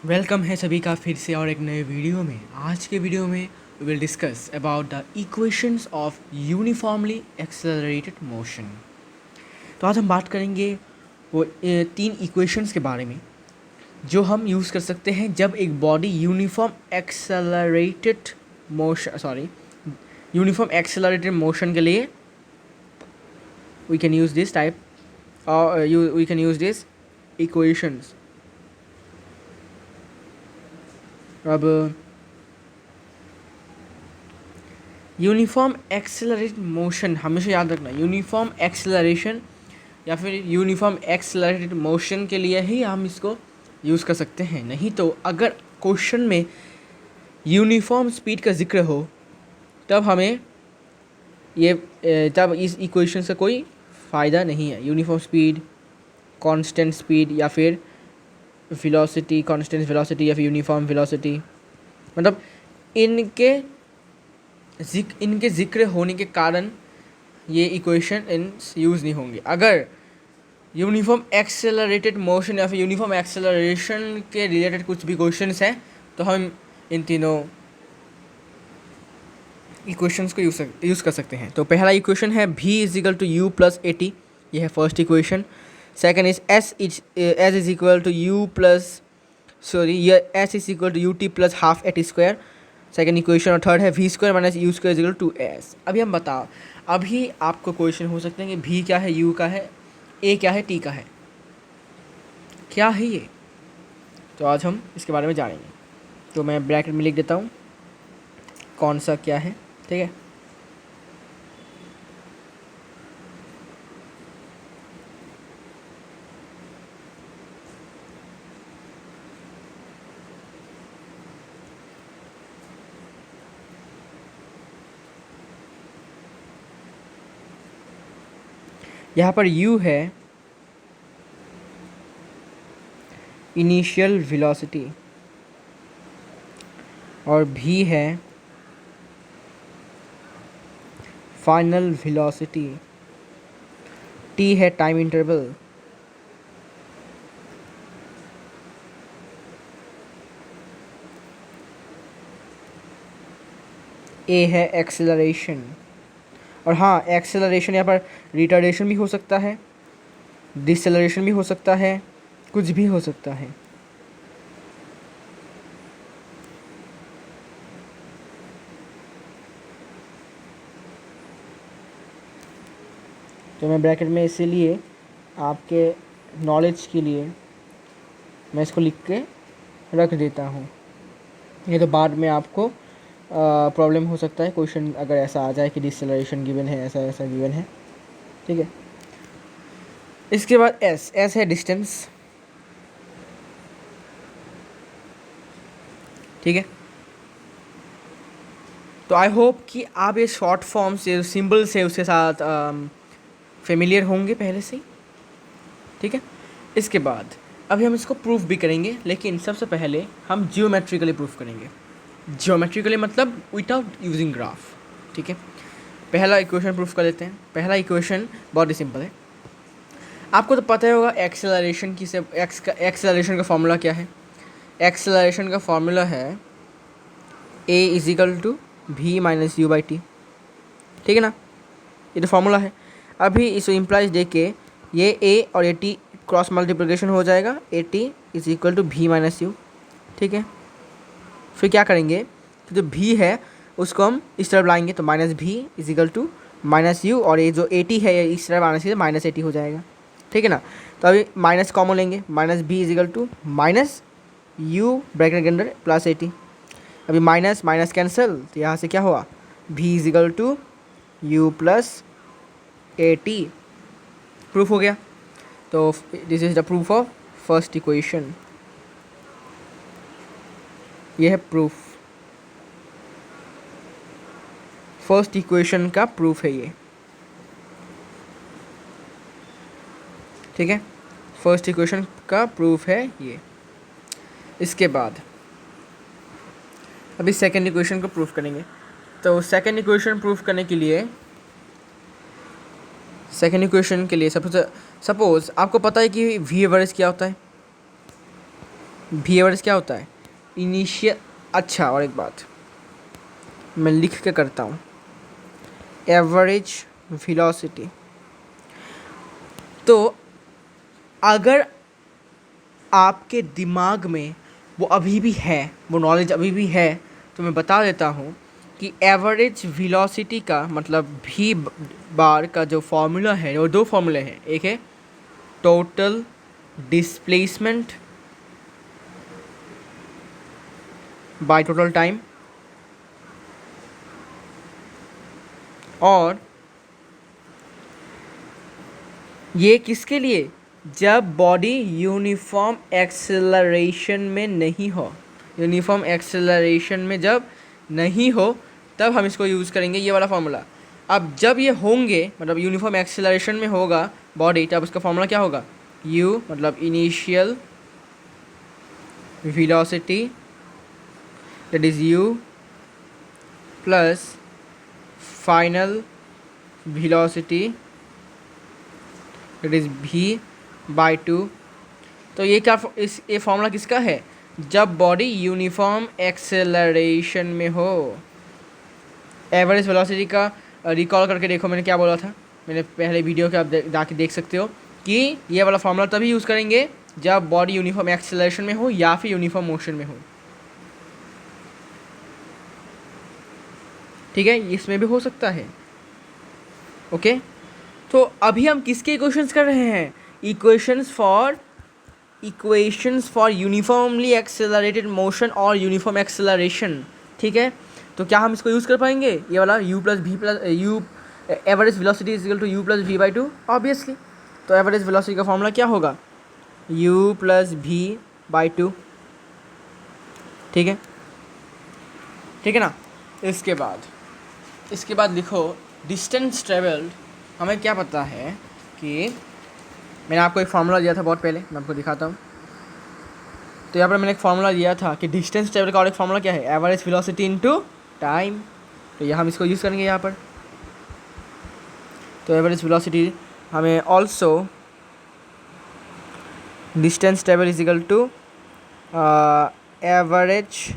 Welcome है सभी का फिर से और एक नए वीडियो में। आज के वीडियो में we will discuss about the equations of uniformly accelerated motion. तो आज हम बात करेंगे वो तीन इक्वेशंस के बारे में जो हम यूज़ कर सकते हैं जब एक बॉडी यूनिफॉर्म एक्सेलरेटेड मोशन के लिए we can use this type और we can use this equations. अब यूनिफॉर्म एक्सेलरेटेड मोशन हमेशा याद रखना, यूनिफॉर्म एक्सेलरेशन या फिर यूनिफॉर्म एक्सेलरेटेड मोशन के लिए ही हम इसको यूज़ कर सकते हैं। नहीं तो अगर क्वेश्चन में यूनिफॉर्म स्पीड का जिक्र हो तब हमें तब इस इक्वेशन से कोई फ़ायदा नहीं है। यूनिफॉर्म स्पीड, कांस्टेंट स्पीड या फिर वेलोसिटी, कांस्टेंट वेलोसिटी या फिर यूनिफॉर्म वेलोसिटी, मतलब इनके जिक्र होने के कारण ये इक्वेशन यूज़ नहीं होंगे। अगर यूनिफॉर्म एक्सेलरेटेड मोशन या फिर यूनिफॉर्म एक्सेलरेशन के रिलेटेड कुछ भी क्वेश्चंस हैं तो हम इन तीनों इक्वेशंस को यूज़ कर सकते हैं। तो पहला इक्वेशन है v is equal to u plus AT, ये है first equation. Second is s is equal to s is equal to ut plus half AT square, second equation. और थर्ड है v square minus u square is equal to s। अभी हम बताओ, अभी आपको question हो सकते हैं कि v क्या है, u का है, a क्या है, t का है, क्या है ये। तो आज हम इसके बारे में जानेंगे। तो मैं ब्रैकेट में लिख देता हूँ कौन सा क्या है, ठीक है। यहाँ पर u है इनिशियल वेलोसिटी और v है फाइनल वेलोसिटी, t है टाइम इंटरवल, a है एक्सेलरेशन। और हाँ, एक्सेलरेशन यहाँ पर रिटार्डेशन भी हो सकता है, डिसेलरेशन भी हो सकता है, कुछ भी हो सकता है। तो मैं ब्रैकेट में इसीलिए आपके नॉलेज के लिए मैं इसको लिख के रख देता हूँ। ये तो बाद में आपको प्रॉब्लम हो सकता है, क्वेश्चन अगर ऐसा आ जाए कि डिसेलरेशन गिवन है, ऐसा ऐसा गिवन है, ठीक है। इसके बाद एस है डिस्टेंस, ठीक है। तो आई होप कि आप ये शॉर्ट फॉर्म से, सिंबल से उसके साथ फेमिलियर होंगे पहले से ही, ठीक है। इसके बाद अभी हम इसको प्रूफ भी करेंगे, लेकिन सबसे पहले हम जियोमेट्रिकली प्रूफ करेंगे। जियोमेट्रिकली मतलब विदाउट यूजिंग ग्राफ, ठीक है। पहला इक्वेशन प्रूफ कर लेते हैं। पहला इक्वेशन बहुत ही सिंपल है, आपको तो पता ही होगा एक्सेलरेशन की से एक्सेलरेशन का फॉर्मूला क्या है। एक्सेलरेशन का फॉर्मूला है a is equal to v minus u by t, ठीक है ना, ये तो फॉर्मूला है। अभी इसको इम्प्लाइज दे के ये a और AT क्रॉस मल्टीप्लिकेशन हो जाएगा, AT is equal to v minus u, ठीक है। फिर क्या करेंगे, तो जो v है उसको हम इस तरफ लाएंगे, तो minus v is equal to minus u, और ये जो AT है ये इस तरफ आने से माइनस AT हो जाएगा, ठीक है ना। तो अभी माइनस कॉमन लेंगे, minus b is equal to minus u bracket के अंदर प्लस AT। अभी माइनस माइनस कैंसिल, तो यहाँ से क्या हुआ, v is equal to u plus AT। Proof हो गया। तो this is the proof of first equation, ये है प्रूफ, फर्स्ट इक्वेशन का प्रूफ है ये, ठीक है। फर्स्ट इक्वेशन का प्रूफ है ये। इसके बाद अभी सेकेंड इक्वेशन को प्रूफ करेंगे। तो सेकेंड इक्वेशन प्रूफ करने के लिए सपोज आपको पता है कि वी एवरेज क्या होता है, भी एवरेज क्या होता है? इनिशियल। अच्छा, और एक बात मैं लिख के करता हूँ, एवरेज वेलोसिटी। तो अगर आपके दिमाग में वो अभी भी है, वो नॉलेज अभी भी है, तो मैं बता देता हूँ कि एवरेज वेलोसिटी का मतलब भी बार का जो फॉर्मूला है, वो दो फॉर्मूले हैं। एक है total displacement by total time, और ये किसके लिए? जब बॉडी यूनिफॉर्म एक्सेलरेशन में नहीं हो। यूनिफॉर्म एक्सेलरेशन में जब नहीं हो तब हम इसको यूज़ करेंगे, ये वाला फार्मूला। अब जब ये होंगे, मतलब यूनिफॉर्म एक्सेलरेशन में होगा बॉडी, तब उसका फार्मूला क्या होगा? u मतलब initial velocity, that is u plus final velocity, that is v by 2। तो ये क्या, इस ये फॉर्मूला किसका है? जब बॉडी यूनिफॉर्म एक्सेलरेशन में हो। एवरेज वेलोसिटी का रिकॉल करके देखो, मैंने क्या बोला था, मैंने पहले वीडियो के आप जाके देख सकते हो कि ये वाला फॉर्मूला तभी यूज़ करेंगे जब बॉडी यूनिफॉर्म एक्सेलरेशन में हो या फिर यूनिफॉर्म मोशन में हो। ठीक है, इसमें भी हो सकता है। ओके, तो अभी हम किसके इक्वेशंस कर रहे हैं? Equations for uniformly accelerated motion और यूनिफॉर्म एक्सेलरेशन। ठीक है, तो क्या हम इसको यूज़ कर पाएंगे? ये वाला u plus v plus u average velocity is equal to u plus v by 2 obviously. तो एवरेज वेलोसिटी का फॉर्मूला क्या होगा? u plus v by 2। ठीक है, ठीक है ना। इसके बाद लिखो डिस्टेंस ट्रेवल्ड। हमें क्या पता है कि मैंने आपको एक फार्मूला दिया था बहुत पहले, मैं आपको दिखाता हूँ। तो यहाँ पर मैंने एक फार्मूला दिया था कि डिस्टेंस ट्रेवल का और एक फार्मूला क्या है? Average velocity into time. तो यहाँ हम इसको यूज़ करेंगे यहाँ पर। तो एवरेज वेलोसिटी हमें also distance travel is equal to average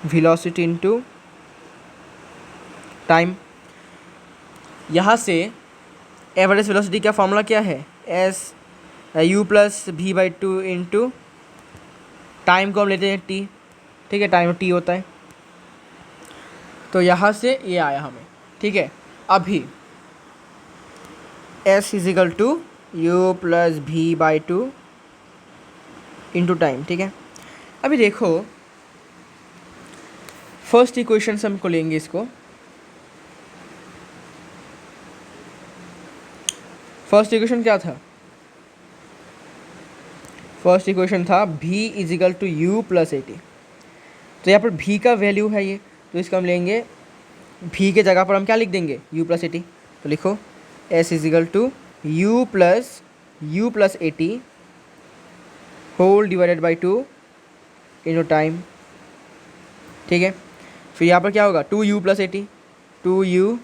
velocity into time. यहाँ से एवरेज वेलोसिटी का फॉर्मूला क्या है? S u plus v by 2 into time को हम लेते हैं t। ठीक है, टाइम t होता है। तो यहाँ से ये आया हमें। ठीक है, अभी s is equal to u plus v by 2 into time. ठीक है, अभी देखो फर्स्ट इक्वेशन से हमको लेंगे इसको। फर्स्ट इक्वेशन क्या था? फर्स्ट इक्वेशन था v is equal to u plus a t. तो यहाँ पर v का वैल्यू है ये, तो इसको हम लेंगे v के जगह पर हम क्या लिख देंगे? u plus a t. तो लिखो s is equal to u plus a t whole divided by 2 into time. ठीक है, फिर यहाँ पर क्या होगा? 2u plus a t, 2u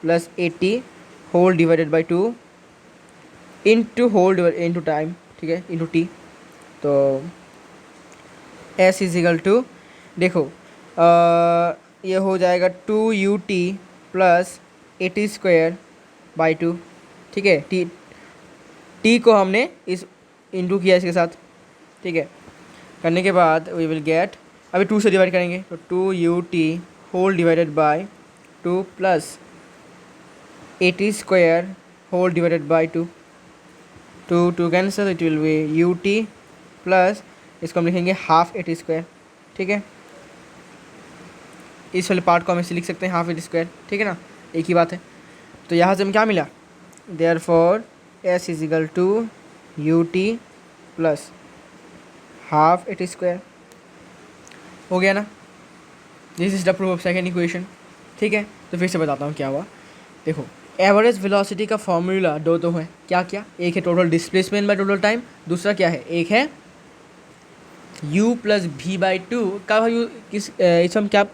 plus a t whole divided by 2 into whole into time. ठीक है, इंटू टी। तो s इज इक्वल टू, देखो ये हो जाएगा 2ut प्लस 80 स्क्वायर बाई 2। ठीक है, t को हमने इस इंटू किया इसके साथ। ठीक है, करने के बाद वी विल गेट, अभी 2 से डिवाइड करेंगे तो 2ut whole divided by 2 plus 80 square whole divided by 2। 2 cancel, it will be ut plus इसको हम लिखेंगे हाफ 80 स्क्वायर। ठीक है, इस वाले पार्ट को हम इसे लिख सकते हैं हाफ 80 स्क्वायर। ठीक है ना, एक ही बात है। तो यहाँ से हमें क्या मिला? Therefore s is equal to ut plus half 80 square. हो गया ना, this is the proof of second equation. ठीक है, तो फिर से बताता हूँ क्या हुआ। देखो, एवरेज वेलोसिटी का फॉर्मूला दो है, क्या क्या? एक है total displacement by total time, दूसरा क्या है? एक है u प्लस भी बाई 2 का इस हम क्या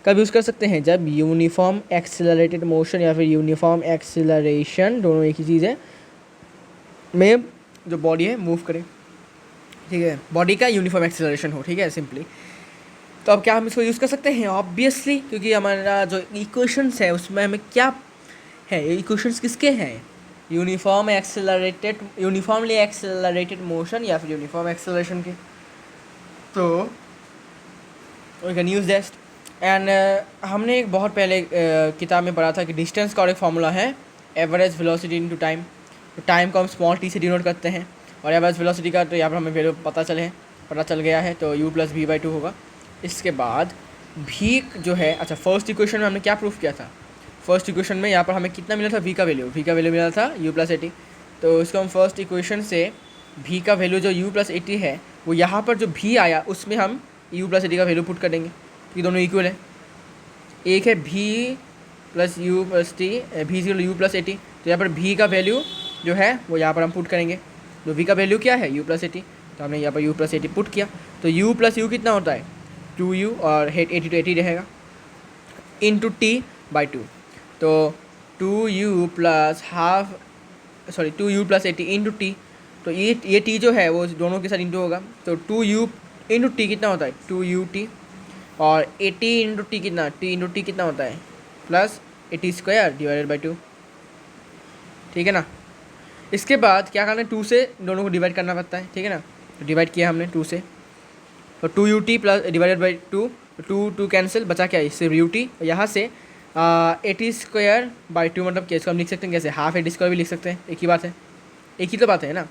कब यूज़ कर सकते हैं? जब यूनिफॉर्म एक्सेलरेटेड मोशन या फिर यूनिफॉर्म एक्सेलरेशन, दोनों एक ही चीज़ है, में जो बॉडी है मूव करे, ठीक है, बॉडी का यूनिफॉर्म एक्सेलरेशन हो, ठीक है, सिंपली। तो अब क्या हम इसको यूज़ कर सकते हैं? ऑब्वियसली, क्योंकि हमारा जो इक्वेशंस है उसमें हमें क्या है, ये इक्वेशंस किसके हैं? यूनिफॉर्मली एक्सेलरेटेड मोशन या फिर यूनिफॉर्म एक्सेलरेशन के। तो we can use that. And हमने एक बहुत पहले किताब में पढ़ा था कि डिस्टेंस का और एक फार्मूला है, एवरेज वेलोसिटी इनटू टाइम। तो टाइम को हम स्मॉल टी से डिनोट करते हैं, और एवरेज वेलोसिटी का तो यहाँ पर हमें वैल्यू पता चल गया है, तो u+v/2 होगा। इसके बाद v जो है, अच्छा, फर्स्ट इक्वेशन में हमने क्या प्रूफ किया था? फर्स्ट इक्वेशन में यहाँ पर हमें कितना मिला था? v का वैल्यू मिला था u+80। तो इसको हम फर्स्ट इक्वेशन से v का वैल्यू जो u+80 है, वो यहाँ पर जो v आया उसमें हम u+80 का वैल्यू पुट कर देंगे। ये दोनों इक्वल है, एक है v + u+t, v = u+80। तो यहाँ पर v का वैल्यू जो है वो यहाँ पर हम पुट करेंगे। तो v का वैल्यू क्या है? u+80। तो हमने यहाँ पर u+80 पुट किया, तो u+u कितना होता है? 2u, और 80 तो 80 रहेगा, इंटू t/2। तो 2u + 80 इंटू टी। तो ये t जो है वो दोनों के साथ इंटू होगा, तो 2u इंटू टी कितना होता है? 2ut, और 80 इंटू टी कितना? t कितना होता है? +80² / 2, ठीक है ना। इसके बाद क्या करना है? 2 से दोनों को डिवाइड करना पड़ता है, ठीक है ना। तो डिवाइड किया हमने 2 से, तो 2ut +/2, 2 कैंसिल, बचा क्या? सिर्फ ut। यहाँ से 80² / 2 मतलब क्या? इसको हम लिख सकते हैं कैसे? हाफ AD² भी लिख सकते हैं, एक ही बात है, एक ही तो बात है ना,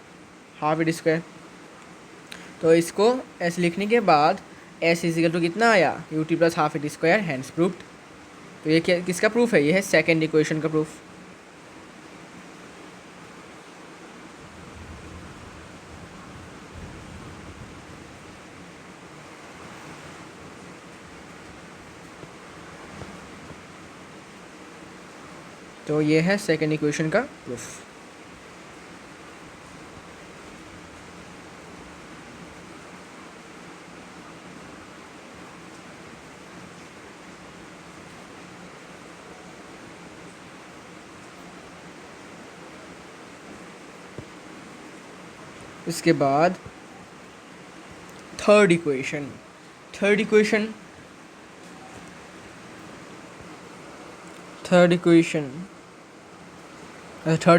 हाफ AD²। तो इसको ऐसे लिखने के बाद s = कितना आया? ut + half AD², hands proofed. तो ये क्या, किसका प्रूफ है? ये है सेकेंड इक्वेशन का प्रूफ। तो ये है सेकेंड इक्वेशन का प्रूफ। इसके बाद थर्ड इक्वेशन थर्ड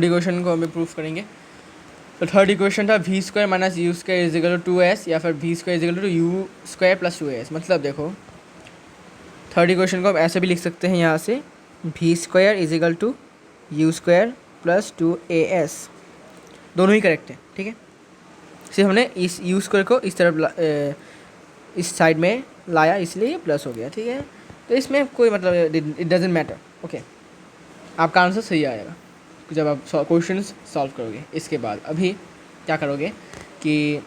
इक्वेशन को हमें प्रूफ करेंगे। तो थर्ड इक्वेशन था v² - u² = 2s, या फिर v² = u² + 2as। मतलब देखो, थर्ड इक्वेशन को हम ऐसे भी लिख सकते हैं, यहाँ से v² = u² + 2as, दोनों ही करेक्ट है, ठीक है। सिर्फ हमने इस u² को इस तरफ इस साइड में लाया, इसलिए ये प्लस हो गया, ठीक है। तो इसमें कोई मतलब, इट डजेंट मैटर, ओके। आपका आंसर सही आएगा जब आप क्वेश्चंस सॉल्व करोगे। इसके बाद अभी क्या करोगे कि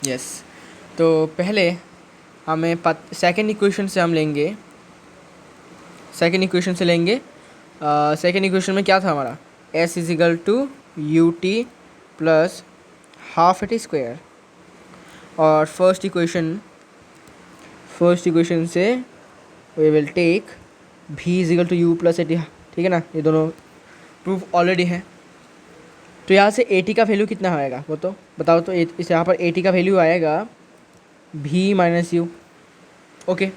यस, तो पहले हमें सेकेंड इक्वेशन से लेंगे। सेकेंड इक्वेशन में क्या था हमारा? s = ut + हाफ AD², और फर्स्ट इक्वेशन से we will take v = u + 80, ठीक है ना। ये दोनों प्रूफ ऑलरेडी है। तो यहाँ से 80 का वैल्यू कितना आएगा वो तो बताओ। तो इस यहाँ पर 80 का वैल्यू आएगा v - u, ओके।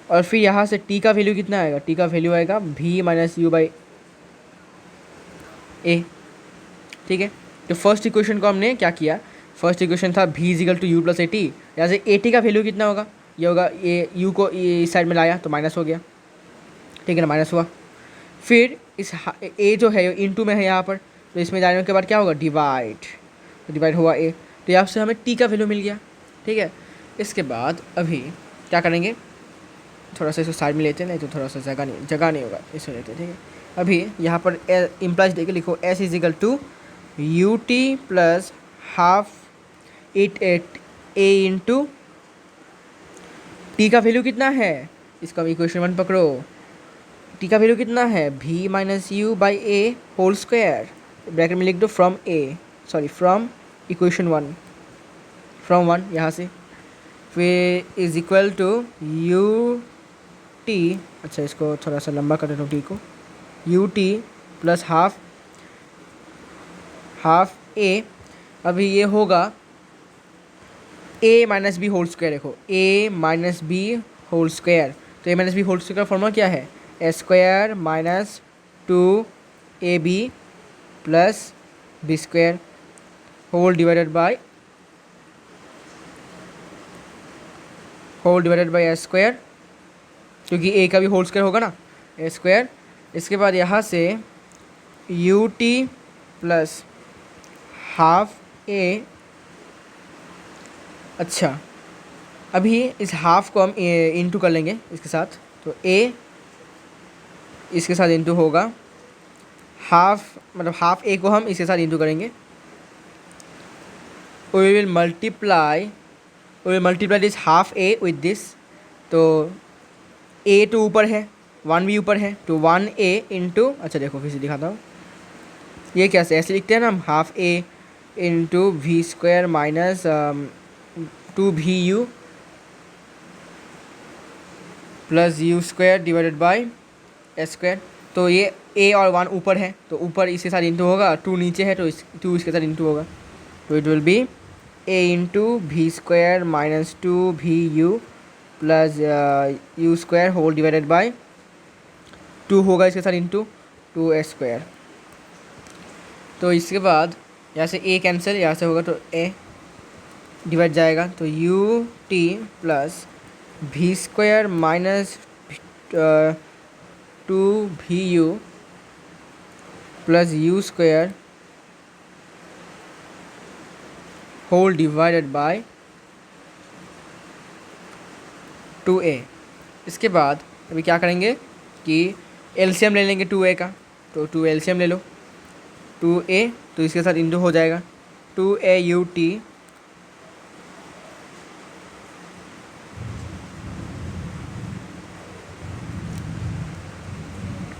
और फिर यहाँ से t का वैल्यू कितना आएगा? t का वैल्यू आएगा v - u/a, ठीक है। तो फर्स्ट इक्वेशन को हमने क्या किया? फर्स्ट इक्वेशन था v = u + 80, यहाँ से 80 का वैल्यू कितना होगा? ये होगा, ये u को इस साइड में लाया तो माइनस हो गया, ठीक है ना, माइनस हुआ। फिर इस a जो है इंटू में है यहाँ पर, तो इसमें जाने के बाद क्या होगा? डिवाइड हुआ a, तो यहाँ से हमें t का वैल्यू मिल गया, ठीक है। इसके बाद अभी क्या करेंगे? थोड़ा सा इसको साइड में लेते हैं, नहीं तो थोड़ा सा जगह नहीं होगा, इसको लेते हैं, ठीक है। अभी यहाँ पर इम्प्लाइज देके लिखो, s = ut + half a into t का वैल्यू कितना है? इसका इक्वेशन 1 पकड़ो, t का वैल्यू कितना है? v - u/a whole square, bracket में लिख दो फ्रॉम इक्वेशन 1, फ्रॉम 1 यहाँ से, फिर इज इक्वल टू ut, अच्छा इसको थोड़ा सा लंबा कर देता हूँ, t को, ut + हाफ हाफ ए, अभी ये होगा a minus b whole square. देखो a minus b whole square, तो a minus b whole square का फॉर्मूला क्या है, a square minus 2ab plus b square whole divided by a square, क्योंकि a का भी होल स्क्वायर होगा ना, ए स्क्वायर। इसके बाद यहाँ से यू टी प्लस हाफ ए। अच्छा, अभी इस हाफ को हम इंटू कर लेंगे इसके साथ, तो ए इसके साथ इंटू होगा हाफ, मतलब हाफ ए को हम इसके साथ इंटू करेंगे। We will multiply this half a with this, तो ए तो ऊपर है, 1 भी ऊपर है, तो 1a इंटू, अच्छा देखो फिर से दिखाता हूँ, ये कैसे ऐसे लिखते हैं ना हम, half a into v square minus 2vu plus u square divided by a square. तो ये a और 1 ऊपर है, तो ऊपर इसके साथ इंटू होगा, 2 नीचे है तो 2 इसके साथ इंटू होगा, तो it will be a into v square minus 2vu plus u square whole divided by 2 होगा इसके साथ इंटू 2a स्क्वायर। तो इसके बाद यहाँ से a कैंसिल, यहाँ से होगा तो a डिवाइड जाएगा, तो u t plus v square minus 2vu plus u square whole divided by 2a। इसके बाद अभी क्या करेंगे कि एलसीएम ले लेंगे 2a का, तो 2 एलसीएम ले लो, 2a तो इसके साथ इंटू हो जाएगा 2a यू टी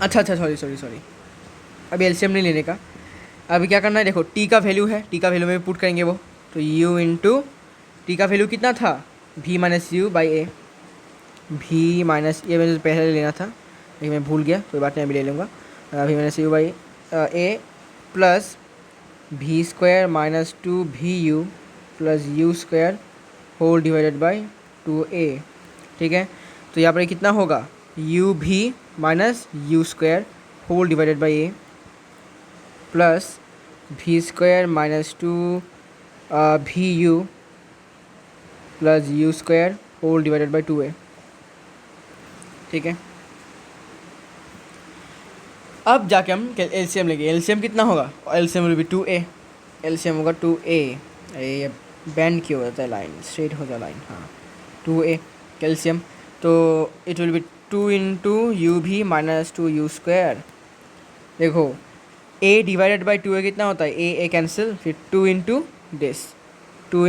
अच्छा सॉरी, अभी एलसीएम नहीं लेने का। अभी क्या करना है, देखो टी का वैल्यू है, टी का वैल्यू में पुट करेंगे वो, तो u इंटू टी का वैल्यू कितना था, v minus u by A, v minus ये मुझे पहले लेना था लेकिन मैं भूल गया, कोई बात नहीं अभी ले लूँगा, v minus u by a plus v square minus 2vu plus u square whole divided by 2a। ठीक है, तो यहाँ पर कितना होगा, u v minus u square whole divided by a plus v square minus 2vu plus u square whole divided by 2a। ठीक है, अब जाके हम एलसीएम लेंगे, एलसीएम कितना होगा, LCM will be 2a, LCM होगा 2a, ये बैंड क्यों हो जाता है लाइन, स्ट्रेट हो जाए लाइन, हाँ 2a कैल्शियम, तो it will B 2 into you v minus 2u square. देखो a डिवाइडेड बाई 2a कितना होता है, a कैंसिल, फिर 2 इंटू दिस, तो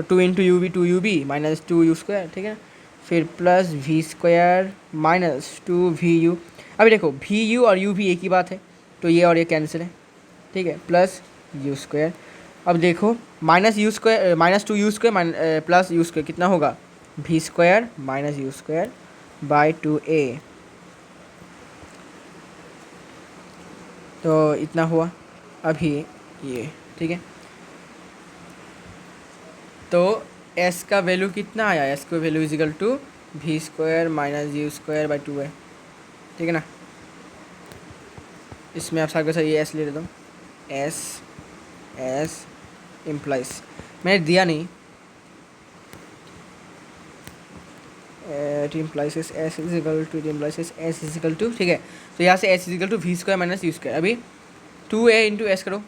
2 into u b 2ub minus 2u square. ठीक है, फिर plus v square minus 2vu। अभी देखो वी यू और यू भी एक ही बात है, तो ये और ये कैंसिल है। ठीक है, प्लस यू स्क्वायर। अब देखो minus u square minus 2u स्क्वायर प्लस यू स्क्वायर कितना होगा, v square minus u square by 2a, तो इतना हुआ अभी ये। ठीक है, तो s का वैल्यू कितना आया, s का value is equal to v square minus u square by 2a। ठीक है ना, इसमें आप सारे ये s ले लेता हूँ, s इम्प्लाइज मैंने दिया नहीं, it implies s equal to, it implies s equal to. ठीक है, तो यहाँ से s equal to v square minus u square, अभी 2a इंटू एस करो,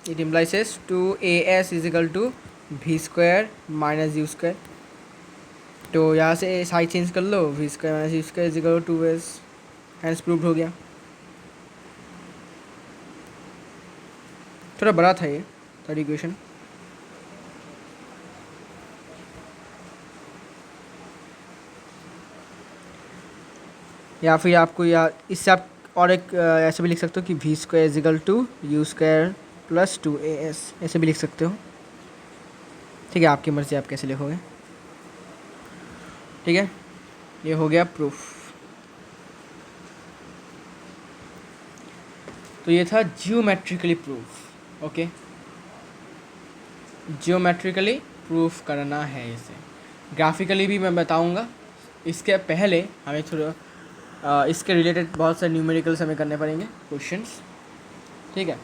it implies 2as equal to v square minus u square, तो यहाँ से साइड चेंज कर लो, v square minus u square is equal to 2s, hence proved हो गया। थोड़ा बड़ा था ये थर्ड इक्वेशन। या फिर आपको, या इससे आप और एक ऐसे भी लिख सकते हो कि v square is equal to u square plus 2as, ऐसे भी लिख सकते हो। ठीक है, आपकी मर्ज़ी आप कैसे लिखोगे। ठीक है, ये हो गया प्रूफ। तो ये था geometrically proof. Okay, geometrically proof करना है इसे, ग्राफिकली भी मैं बताऊंगा। इसके पहले हमें थोड़ा इसके रिलेटेड बहुत सारे न्यूमेरिकल्स हमें करने पड़ेंगे, क्वेश्चंस, ठीक है।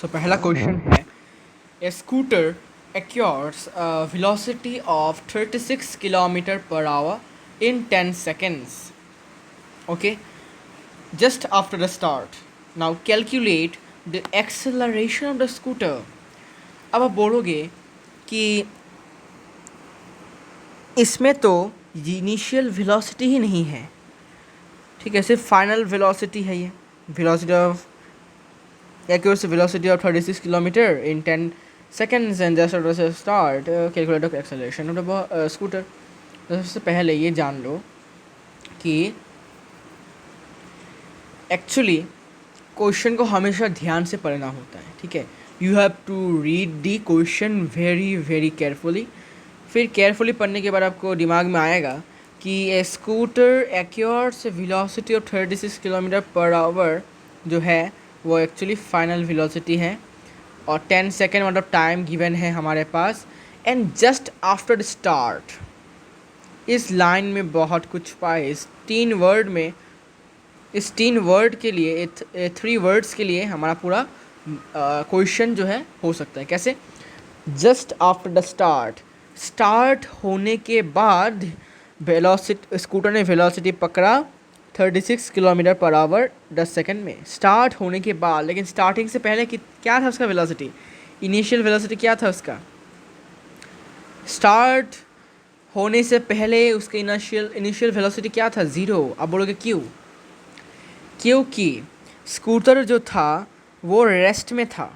सो पहला क्वेश्चन है, ए scooter acquires a velocity of 36 kilometer per hour in 10 seconds, okay, just after the start. Now calculate the acceleration of the scooter. अब आप बोलोगे कि इसमें तो इनिशियल वेलोसिटी ही नहीं है, ठीक है, सिर्फ फाइनल वेलोसिटी है। ये velocity of accuracy velocity of 36 kilometer in 10 seconds and just after the start calculate the acceleration of the scooter. तो सबसे पहले ये जान लो कि एक्चुअली क्वेश्चन को हमेशा ध्यान से पढ़ना होता है, ठीक है। You have to read the question very very carefully. फिर केयरफुली पढ़ने के बाद आपको दिमाग में आएगा कि a scooter acquires velocity of 36 kilometre per hour जो है वो एक्चुअली फाइनल वेलोसिटी है, और 10 सेकेंड मतलब टाइम गिवन है हमारे पास, एंड जस्ट आफ्टर स्टार्ट। इस लाइन में बहुत कुछ पाए, इस 3 वर्ड में, इस 3 वर्ड के लिए, 3 वर्ड्स के लिए हमारा पूरा क्वेश्चन जो है हो सकता है। कैसे? Just after the start, start होने के बाद वेलोसिटी, स्कूटर ने वेलोसिटी पकड़ा 36 किलोमीटर पर आवर 10 सेकंड में, स्टार्ट होने के बाद। लेकिन स्टार्टिंग से पहले क्या था उसका वेलोसिटी, इनिशियल वेलोसिटी क्या था उसका? स्टार्ट होने से पहले उसके इनिशियल वेलोसिटी क्या था? 0। अब बोलोगे क्यों? क्योंकि स्कूटर जो था वो रेस्ट में था।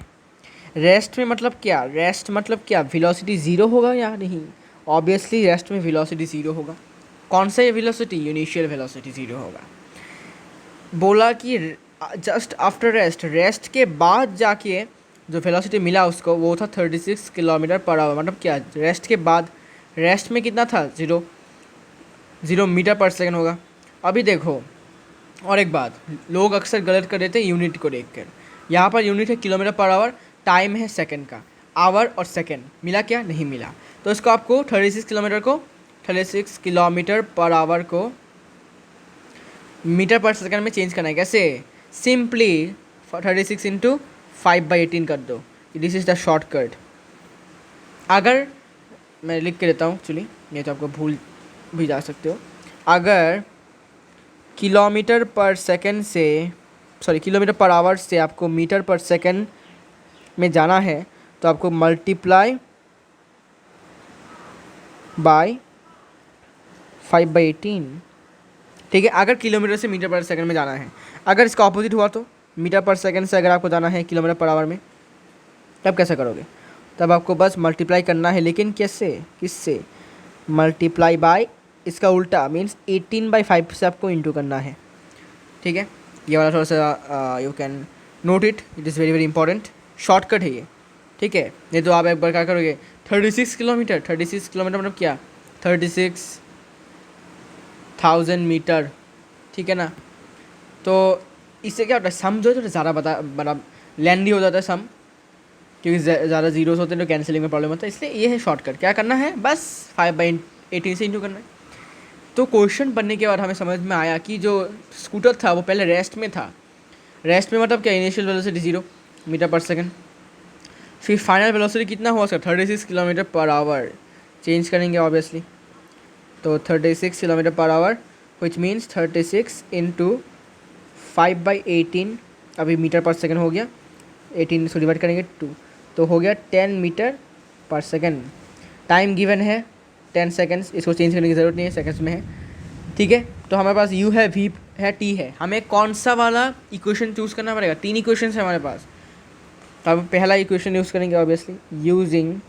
रेस्ट में मतलब क्या? रेस्ट मतलब क्या? वेलोसिटी 0 होगा या नहीं? ऑब्वियसली रेस्ट में वेलोसिटी 0 होगा। कौन सा वेलोसिटी? इनिशियल वेलोसिटी 0 होगा। बोला कि जस्ट आफ्टर रेस्ट, रेस्ट के बाद जाके जो वेलोसिटी मिला उसको वो था 36 किलोमीटर पर आवर। मतलब क्या? रेस्ट के बाद, रेस्ट में कितना था? 0 मीटर पर सेकंड होगा। अभी देखो और एक बात, लोग अक्सर गलत कर देते हैं यूनिट को देखकर। यहाँ पर यूनिट है किलोमीटर पर आवर, टाइम है सेकंड का, आवर और सेकंड मिला क्या? नहीं मिला। तो इसको आपको 36 किलोमीटर पर आवर को मीटर पर सेकंड में चेंज करना है। कैसे? सिंपली 36 इंटू 5/18 कर दो। This is the shortcut. अगर मैं लिख के देता हूँ एक्चुअली, ये तो आपको भूल भी जा सकते हो। अगर किलोमीटर पर सेकंड से, सॉरी किलोमीटर पर आवर से आपको मीटर पर सेकंड में जाना है तो आपको मल्टीप्लाई बाय 5/18, ठीक है। अगर किलोमीटर से मीटर पर सेकंड में जाना है, अगर इसका ऑपोजिट हुआ तो मीटर पर सेकंड से अगर आपको जाना है किलोमीटर पर आवर में, तब कैसे करोगे? तब आपको बस मल्टीप्लाई करना है। लेकिन कैसे? किससे? मल्टीप्लाई बाय, इसका उल्टा मीन्स 18/5 से आपको इंटू करना है, ठीक है। ये वाला थोड़ा सा you can note it, it is very very important. Shortcut है ये, ठीक है। नहीं तो आप एक बार क्या करोगे, 36 किलोमीटर मतलब क्या? 36,000 मीटर, ठीक है ना। तो इससे क्या होता है, सम जो है थोड़ा ज़्यादा बड़ा लेंदी हो जाता है सम, क्योंकि ज़्यादा जीरोस होते हैं तो कैंसिलिंग में प्रॉब्लम होता है। इसलिए ये है शॉर्टकट। क्या करना है? बस 5/18 से इंटू करना है। तो क्वेश्चन पढ़ने के बाद हमें समझ में आया कि जो स्कूटर था वो पहले रेस्ट में था। रेस्ट में मतलब क्या? Initial velocity 0 metre per second. फिर फाइनल वेलोसिटी कितना हुआ उसका? 36 किलोमीटर पर आवर। चेंज करेंगे ऑब्वियसली, तो 36 kilometre per our which means 36 into 5/18, अभी मीटर पर सेकंड हो गया, 18 से डिवाइड करेंगे 2, तो हो गया 10 metre per second. Time given है 10 सेकंड्स, इसको चेंज करने की ज़रूरत नहीं है, सेकंड्स में है, ठीक है। तो हमारे पास u है, v है, t है। हमें कौन सा वाला इक्वेशन चूज़ करना पड़ेगा? 3 इक्वेशन है हमारे पास, तो अब पहला इक्वेशन यूज़ करेंगे obviously, using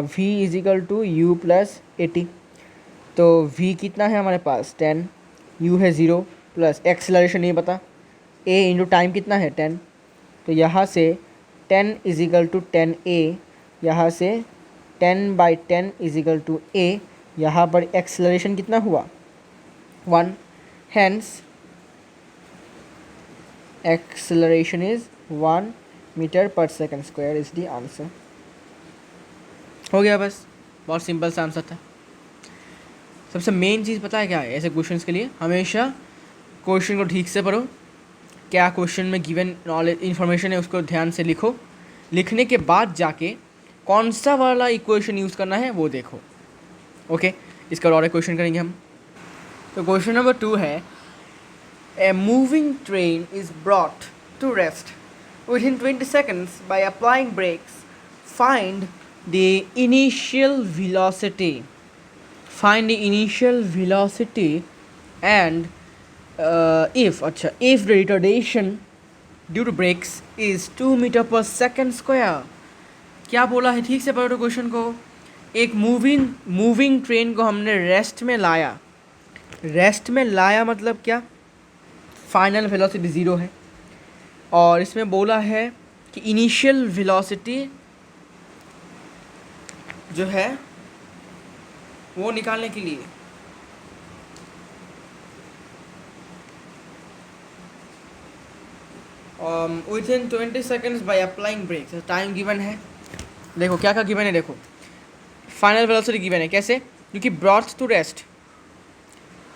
v is equal to u plus 80। तो v कितना है हमारे पास? 10, u है 0 प्लस एक्सेलरेशन नहीं पता, a इंटू टाइम कितना है? 10। तो यहाँ से 10 इज इक्वल टू 10a, यहाँ से 10/10 इज इक्वल टू a। यहाँ पर एक्सेलरेशन कितना हुआ? 1। Hence acceleration is 1 metre per second square is the answer. हो गया बस, बहुत सिंपल सा आंसर था। सबसे मेन चीज़ पता है क्या है ऐसे क्वेश्चंस के लिए, हमेशा क्वेश्चन को ठीक से पढ़ो, क्या क्वेश्चन में गिवन नॉलेज इन्फॉर्मेशन है उसको ध्यान से लिखो, लिखने के बाद जाके कौन सा वाला इक्वेशन यूज़ करना है वो देखो। ओके, इसका और एक क्वेश्चन करेंगे हम। तो क्वेश्चन नंबर 2 है, a moving train is brought to rest within 20 seconds by applying brakes. Find the initial velocity. Find the initial velocity and if the retardation due to brakes is 2 meter per second square. क्या बोला है, ठीक से पढ़ो question को। एक moving train को हमने रेस्ट में लाया। रेस्ट में लाया मतलब क्या, फाइनल वेलोसिटी 0 है, और इसमें बोला है कि इनिशियल वेलोसिटी जो है वो निकालने के लिए within 20 seconds by applying brake, time given है। देखो क्या क्या गिवन है, देखो फाइनल वेलोसिटी गिवन है। कैसे, क्योंकि ब्रॉट टू रेस्ट,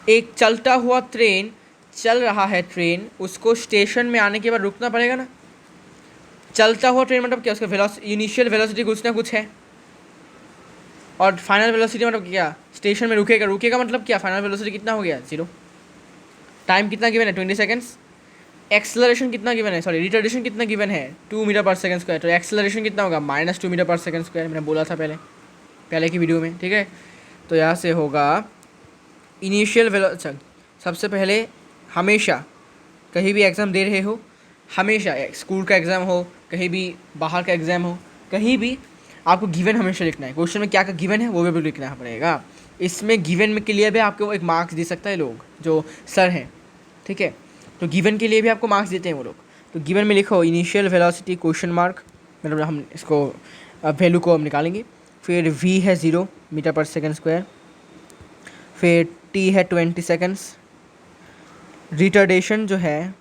एक चलता हुआ ट्रेन चल रहा है, ट्रेन उसको स्टेशन में आने के बाद रुकना पड़ेगा ना। चलता हुआ ट्रेन मतलब क्या, उसका इनिशियल वेलोसिटी कुछ ना कुछ है, और फाइनल वेलोसिटी मतलब क्या, स्टेशन में रुकेगा। रुकेगा मतलब क्या, फाइनल वेलोसिटी कितना हो गया, 0। टाइम कितना गिवन है, 20 सेकेंड्स। एक्सेलरेशन कितना गिवन है, सॉरी रिटार्डेशन कितना गिवन है, 2 मीटर पर सेकंड स्क्वायर। तो एक्सेलरेशन कितना होगा, -2 मीटर पर सेकंड स्क्वायर, मैंने बोला था पहले की वीडियो में, ठीक है। तो यहाँ से होगा इनिशियल वेलोसिटी। सबसे पहले हमेशा कहीं भी एग्ज़ाम दे रहे हो, हमेशा स्कूल का एग्ज़ाम हो, कहीं भी बाहर का एग्ज़ाम हो, कहीं भी आपको गिवन हमेशा लिखना है। क्वेश्चन में क्या क्या गिवन है वो भी लिखना पड़ेगा। इसमें गिवन में के लिए भी आपको एक मार्क्स दे सकता है लोग, जो सर हैं, ठीक है। तो गिवन के लिए भी आपको मार्क्स देते हैं वो लोग। तो गिवन में लिखो इनिशियल वेलोसिटी क्वेश्चन मार्क, मतलब हम इसको वैल्यू को हम निकालेंगे। फिर v है 0 मीटर पर सेकंड स्क्वायर, फिर t है 20 सेकंड्स, रिटार्डेशन जो है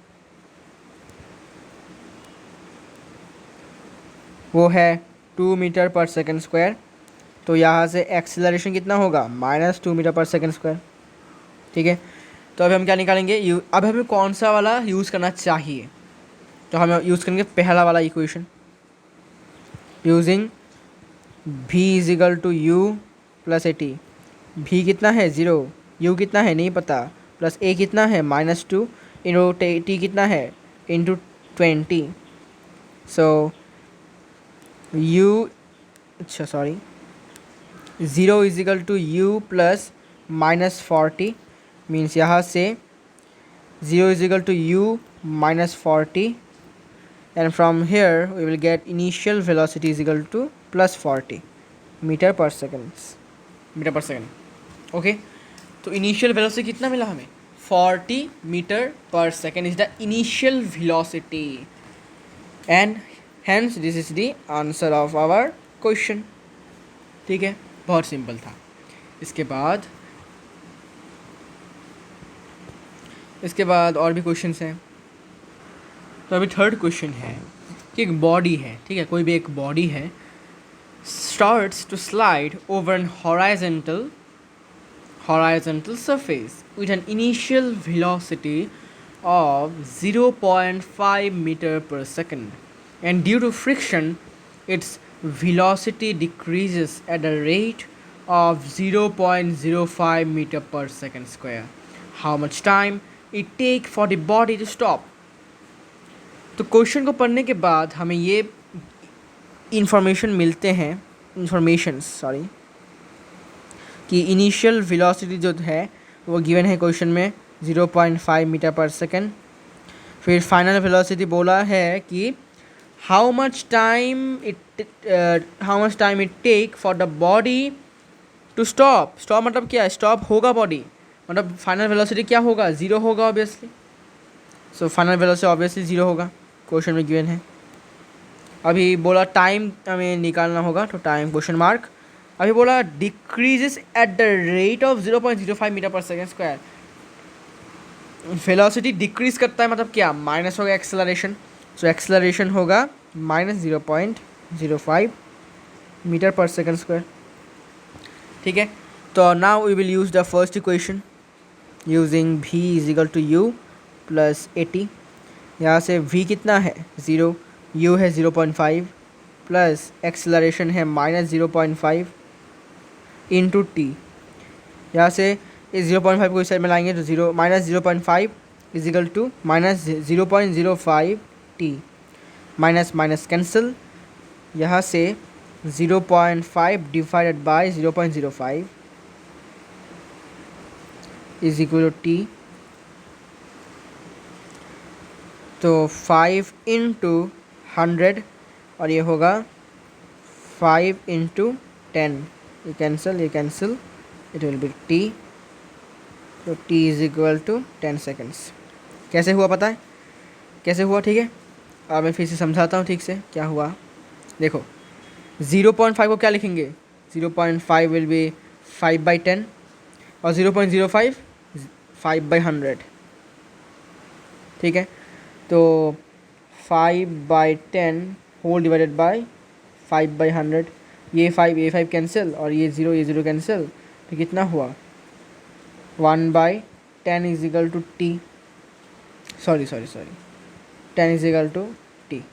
वो है 2 मीटर पर सेकंड स्क्वायर। तो यहाँ से एक्सेलरेशन कितना होगा, -2 मीटर पर सेकंड स्क्वायर, ठीक है। तो अभी हम क्या निकालेंगे, अब हमें कौन सा वाला यूज़ करना चाहिए, तो हम यूज़ करेंगे पहला वाला equation, using v = u + at। v कितना है 0, u कितना है नहीं पता, प्लस a कितना है -2, इंटू t कितना है इंटू 20। सो u, अच्छा सॉरी, 0 = u + -40 मीन्स यहाँ से 0 = u - 40, and from here we will get initial velocity = +40 metre per second. Okay, तो इनिशियल वेलोसिटी कितना मिला हमें, 40 metre per second is the initial velocity, and hence this is the answer of our question, ठीक है। बहुत simple था। इसके बाद और भी क्वेश्चंस हैं। तो अभी थर्ड क्वेश्चन है कि एक बॉडी है, ठीक है, कोई भी एक बॉडी है, starts to slide over an horizontal surface with an initial velocity of 0.5 meter per second, and due to friction its velocity decreases at a rate of 0.05 meter per second square. How much time it take for the body to stop? तो question को पढ़ने के बाद हमें ये information कि initial velocity जो है वो गिवन है क्वेश्चन में 0.5 मीटर पर सेकेंड। फिर फाइनल वेलोसिटी बोला है कि how much time it take for the body to stop मतलब क्या है, स्टॉप होगा बॉडी, मतलब फाइनल वेलोसिटी क्या होगा, 0 होगा obviously. So final velocity obviously 0 होगा, क्वेश्चन में गिवन है। अभी बोला टाइम हमें निकालना होगा, तो टाइम क्वेश्चन मार्क। अभी बोला decreases at the rate of 0.05 metre per second square. Velocity decrease करता है मतलब क्या, माइनस होगा एक्सेलरेशन, सो एक्सेलरेशन होगा -0.05 मीटर पर सेकंड स्क्वायर। ठीक है, तो now we will use the first equation using v is equal to u plus 80। यहाँ से v कितना है 0, u है 0.5 प्लस एक्सेलरेशन है -0.5 इंटू टी। यहाँ से इस 0.5 को इस साइड में लाएंगे तो -0.5 is equal to -0.05 t, minus minus cancel. यहाँ से 0.5 divided by 0.05 is equal to t. तो 5 इंटू 100 और ये होगा 5 इंटू 10, ये cancel, it will be t. तो t is equal to 10 seconds. कैसे हुआ पता है कैसे हुआ? ठीक है, अब मैं फिर से समझाता हूँ ठीक से क्या हुआ। देखो 0.5 को क्या लिखेंगे, 0.5 विल बी 5/10 और 0.05 5/100। ठीक है, तो 5/10 होल डिवाइडेड बाय 5/100, ये 5 कैंसिल और ये 0 कैंसिल, तो कितना हुआ 1/10 is equal to t, sorry 10 is equal to t.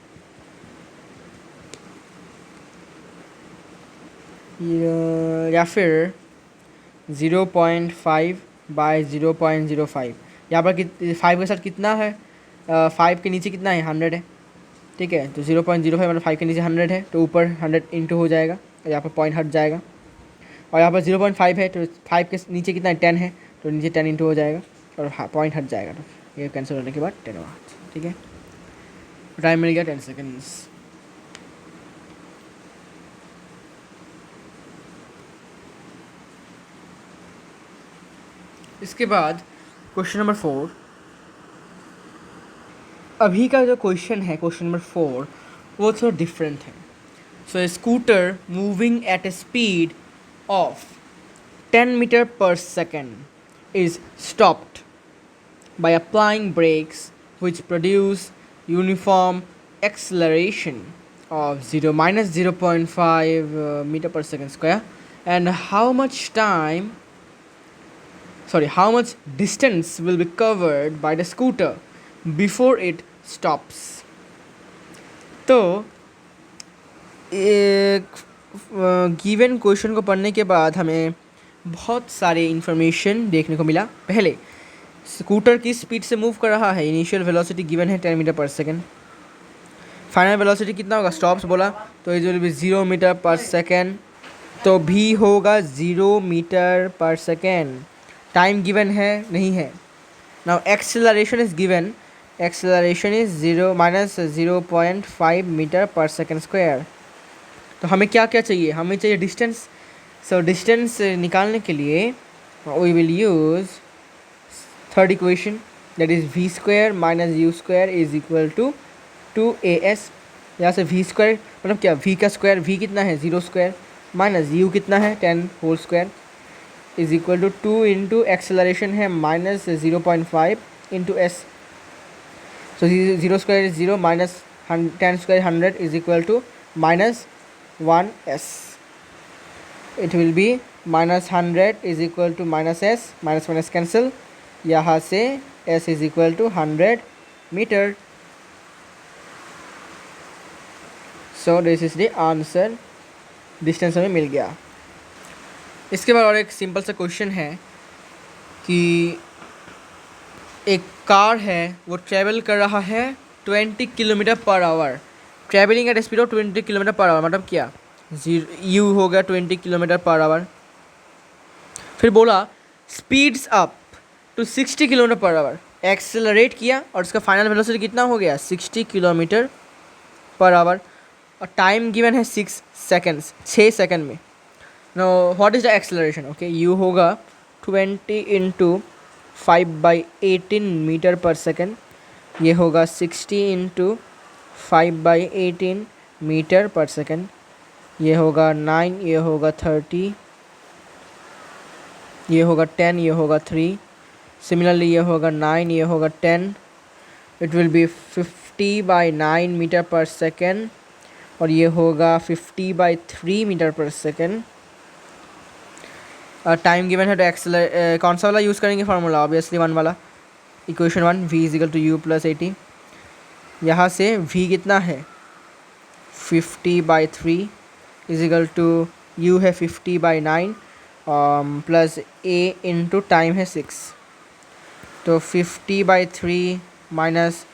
या फिर 0.5/0.05, यहाँ पर 5 के साथ कितना है, 5 के नीचे कितना है 100 है। ठीक है, तो 0.05 मतलब 5 के नीचे 100 है, तो ऊपर 100 इंटू हो जाएगा, यहाँ पर पॉइंट हट जाएगा। और यहाँ पर 0.5 है तो 5 के नीचे कितना है 10 है, तो नीचे 10 इंटू हो जाएगा और पॉइंट हट जाएगा, तो ये कैंसिल होने के बाद 10 हुआ। ठीक है, टाइम मिल गया 10 सेकेंड्स। इसके बाद क्वेश्चन नंबर 4। अभी का जो क्वेश्चन है क्वेश्चन नंबर 4 वो थोड़ा डिफरेंट है। So scooter moving at a speed of 10 metre per second is stopped by applying brakes which produce uniform acceleration of 0-0.5 meter per second square, and how much distance will be covered by the scooter before it stops। तो एक given question को पढ़ने के बाद हमें बहुत सारे information देखने को मिला। पहले स्कूटर किस स्पीड से मूव कर रहा है, इनिशियल वेलोसिटी गिवन है 10 metre per second, final velocity कितना होगा स्टॉप्स बोला तो it will B 0 metre per second, तो भी होगा 0 metre per second. Time given है नहीं है। Now acceleration is given, acceleration is 0-0.5 metre per second square. तो हमें क्या क्या चाहिए, हमें चाहिए डिस्टेंस। सो डिस्टेंस निकालने के लिए we will use third equation, that is v square minus u square is equal to 2as। यहाँ से v स्क्वायर मतलब क्या, v का स्क्वायर, v कितना है 0 स्क्वायर माइनस u कितना है 10 whole square is equal to 2 into acceleration है -0.5 into s। So 0 square is 0 minus 10 square 100 is equal to -1s। It will be -100 is equal to -s, minus minus cancel, यहाँ से s is equal to 100 metre. So this is the answer, distance हमें मिल गया। इसके बाद और एक simple सा क्वेश्चन है कि एक कार है वो ट्रैवल कर रहा है 20 kilometre per our, travelling at speed of 20 kilometre per our, मतलब क्या u हो गया 20 किलोमीटर पर आवर। फिर बोला speeds up to 60 kilometre per hour, accelerate किया और उसका फाइनल वेलोसिटी कितना हो गया 60 किलोमीटर पर आवर, और टाइम गिवन है 6 सेकेंड्स, 6 सेकेंड में। Know what is the acceleration, okay you होगा 20 इंटू 5/18 मीटर पर सेकेंड, ये होगा 60 इंटू 5/18 मीटर पर सेकेंड, ये होगा 9, ये होगा 30, ये होगा 10, ये होगा 3, सिमिलरली ये होगा 9, ये होगा 10, it will B 50/9 metre per second, और ये होगा 50/3 metre per second. Time given है तो एक्सेलर कौन सा वाला यूज़ करेंगे फार्मूला, ऑब्वियसली 1 वाला, equation 1, v is equal to u plus 80। यहाँ से v कितना है 50/3 इजिकल टू u है 50/9 प्लस a इंटू टाइम है 6, तो 50/3 minus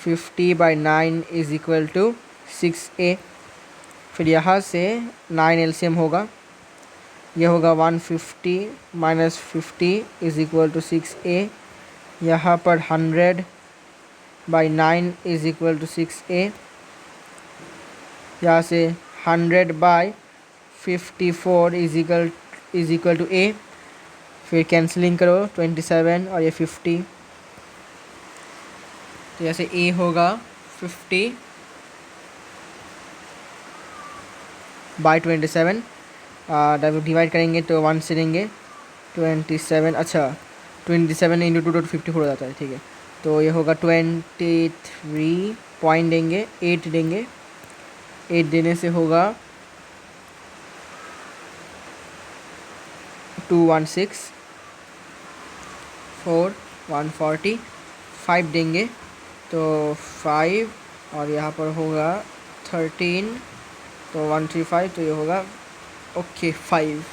50/9 is equal to 6a। फिर यहाँ से 9 एलसीएम होगा, यह होगा 150 minus 50 is equal to 6a। यहाँ पर 100/9 इज इक्वल टू 6a। यहाँ से 100/54 इज इक्वल टू a। फिर कैंसलिंग करो 27 और ये 50, तो यहाँ से a होगा 50/27, डिवाइड करेंगे तो 1 से देंगे 27, अच्छा 27 इंटू 2 तो 54 हो जाता है, ठीक है। तो ये होगा 23 पॉइंट देंगे, 8 देंगे, 8 देने से होगा 216 4 140, 5 देंगे तो 5, और यहाँ पर होगा 13 तो 135, तो ये होगा ओके 5,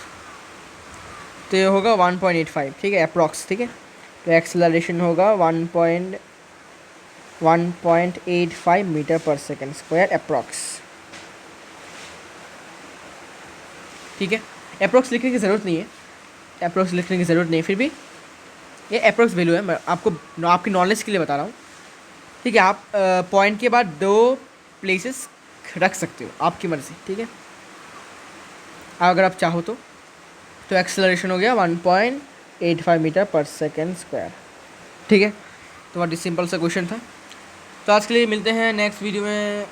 तो ये होगा 1.85, ठीक है, अप्रॉक्स, ठीक है। तो एक्सेलरेशन होगा 1.85 metre per second square approx, ठीक है। अप्रॉक्स लिखने की ज़रूरत नहीं है, अप्रॉक्स लिखने की ज़रूरत नहीं है, फिर भी ये अप्रॉक्स वैल्यू है, मैं आपको आपकी नॉलेज के लिए बता रहा हूँ, ठीक है। आप पॉइंट के बाद 2 प्लेसेस रख सकते हो, आपकी मर्ज़ी, ठीक है, अगर आप चाहो तो एक्सेलरेशन हो गया 1.85 मीटर पर सेकेंड स्क्वायर, ठीक है। तो बहुत ही सिंपल सा क्वेश्चन था। तो आज के लिए मिलते हैं नेक्स्ट वीडियो में,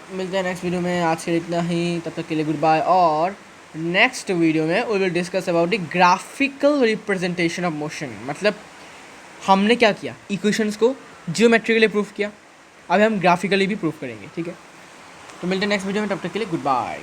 आज के लिए इतना ही, तब तक के लिए गुड बाय। और नेक्स्ट वीडियो में we will discuss about the graphical representation of motion, मतलब हमने क्या किया, इक्वेशंस को जियोमेट्रिकली प्रूफ किया, अब हम ग्राफिकली भी प्रूफ करेंगे, ठीक है। तो मिलते हैं नेक्स्ट वीडियो में, तब तक के लिए गुड बाय।